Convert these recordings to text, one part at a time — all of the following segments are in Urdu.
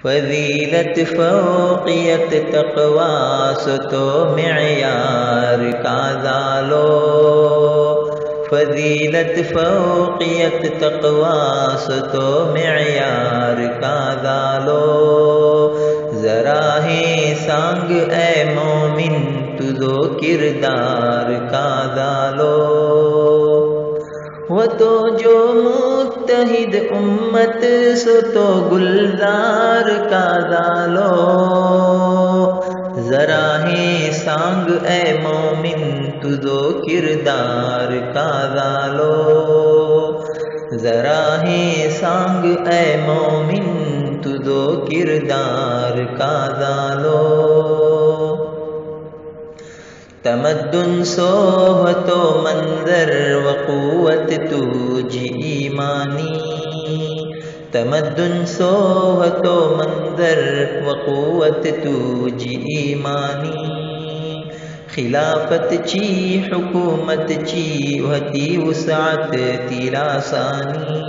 فضیلت فوقیت تقویٰ ستو معیار کا ڈالو، فضیلت فوقیت تقویٰ ستو معیار کا ڈالو، ذرا ہے سانگ اے مومن تجھو کردار کا ڈالو، وہ تو جو متحد امت سو تو گلزار کا ڈالو، ذرا ہے سانگ اے مومن تجھو کردار کا ڈالو، ذرا ہے سانگ اے مومن تجھو کردار کا ڈالو، تمدن صحبت و منظر و قوت تجھ ایمانی، تمدن صحبت و منظر و قوت تجھ ایمانی، خلافت چی حکومت چی وتی وسعت تیلاسانی،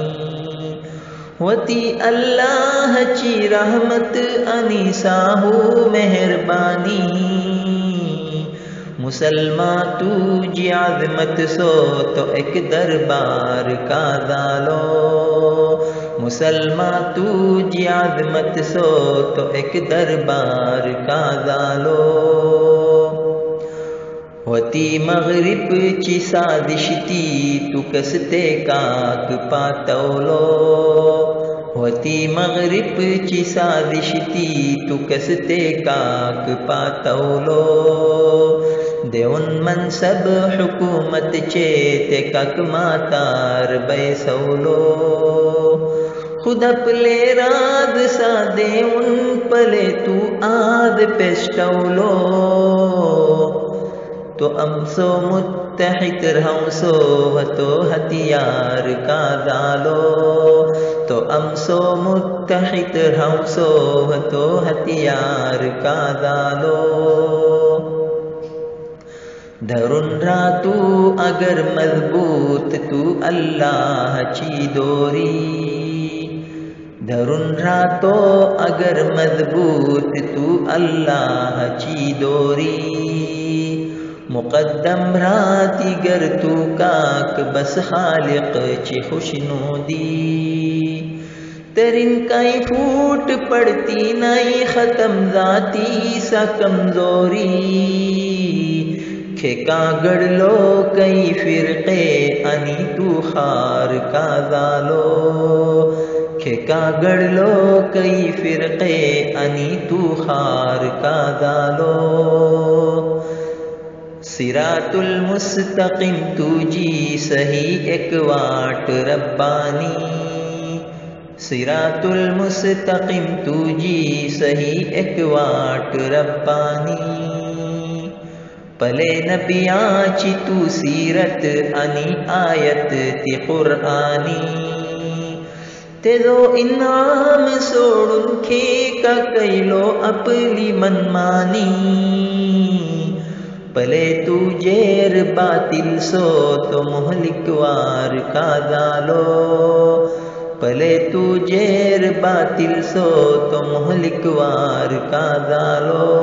وتی اللہ چی رحمت انیساہو مہربانی، مسلمان تجھی عظمت سو تو ایک دربار کا ڈالو، مسلمان تجھی عظمت سو تو ایک دربار کا ڈالو، وتی مغرب چی سازش تی تو کستے کاک پاتولو، وتی مغرب چی سازش تی تو کستے کاک پاتولو، دیون منصب حکومت چیتے کک ماتار بیسولو، خود پلے راد سا دیون پلے تو آد پیشٹولو، تو امسو متحد رہوں سو تو ہتھیار کا ڈالو، تو امسو متحد رہوں سو تو ہتھیار کا ڈالو، دھرن راتو اگر مضبوط تو اللہ چی دوری، دھرن راتو اگر مضبوط تو اللہ چی دوری، مقدم راتی گر تو کاک بس خالق چی خوشنودی، ترین کئی پھوٹ پڑتی نئی ختم ذاتی سا کمزوری، کھیکا گڑ لو کئی فرقے انی تو خار کا ڈالو، کھیکا گڑ لو کئی فرقے انی تو خار کا ڈالو، صراط المستقیم تجھی صحیح ایک واٹ ربانی، صراط المستقیم تجھی صحیح ایک واٹ ربانی، پلے نبیاں چی تو سیرت انی آیت تی قرآنی، تیرو انعام سوڑن کھیکا کئیلو اپلی منمانی، پلے تو جیر باطل سو تو مہلک وار کا ڈالو، پلے تو جیر باطل سو تو مہلک وار کا ڈالو،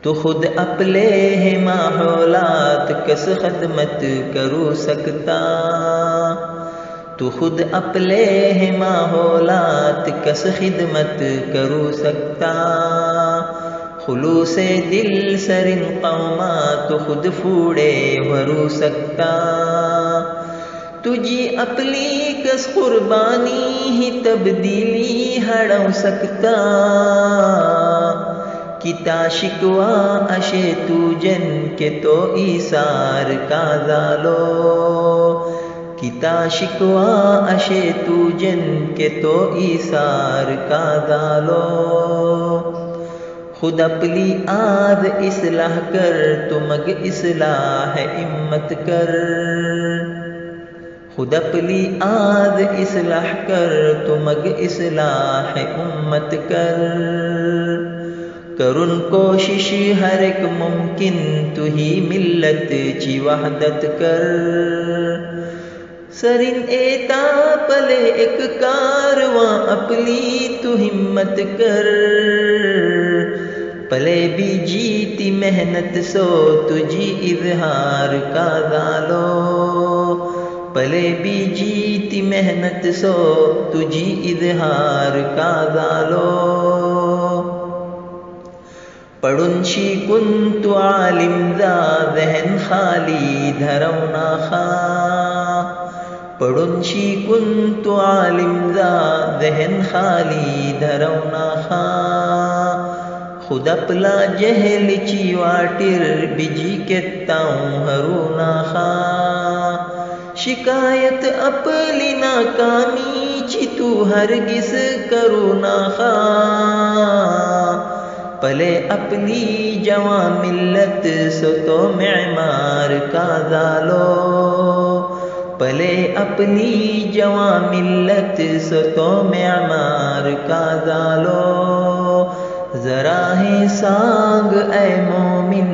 تو خود اپلے ہے ماحولات کس خدمت کرو سکتا، تو خود اپلے ہے ماحولات کس خدمت کرو سکتا، خلوص دل سرن قومات خود پھوڑے ورو سکتا، تجھی اپلی کس قربانی ہی تبدیلی ہڑو سکتا، کتا شکوا اشے تو جن کے تو ایثار کا ڈالو، کتا شکوا اشے تو جن کے تو ایثار کا ڈالو، خود اپلی آد اصلاح کر تو مگ اصلاح امت کر، خود اپلی آد اصلاح کر تو مگ اصلاح امت کر، کرن کوشش ہر ایک ممکن تو ہی ملت چی وحدت کر، سرن ایتا پلے ایک کارواں اپلی تو ہمت کر، پلے بھی جیتی محنت سو تجھی اظہار کا دالو، پلے بھی جیتی محنت سو تجھی اظہار کا دالو. پڑنشی کنت عالم ذا ذہن خالی دھرونا خواہ، پڑنشی کنت عالم ذا ذہن خالی دھرونا خواہ. خود اپلا جہل چی واٹر بجی کتاؤں ہرونا خواہ. شکایت اپلی ناکامی چی تو ہرگز کرونا خواہ. پلے اپنی جوان ملت سو تو معمار کا دالو، پلے اپنی جوان ملت سو تو معمار کا دالو. ذرا ہے سانگ اے مومن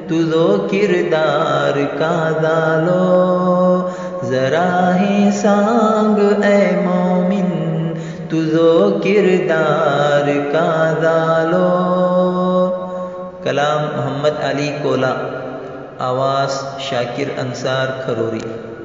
تجھو کردار کا دالو، ذرا ہے سانگ اے مومن تجھو کردار کا دالو. کلام محمد علی کولا، آواز شاکر انصار کھروری.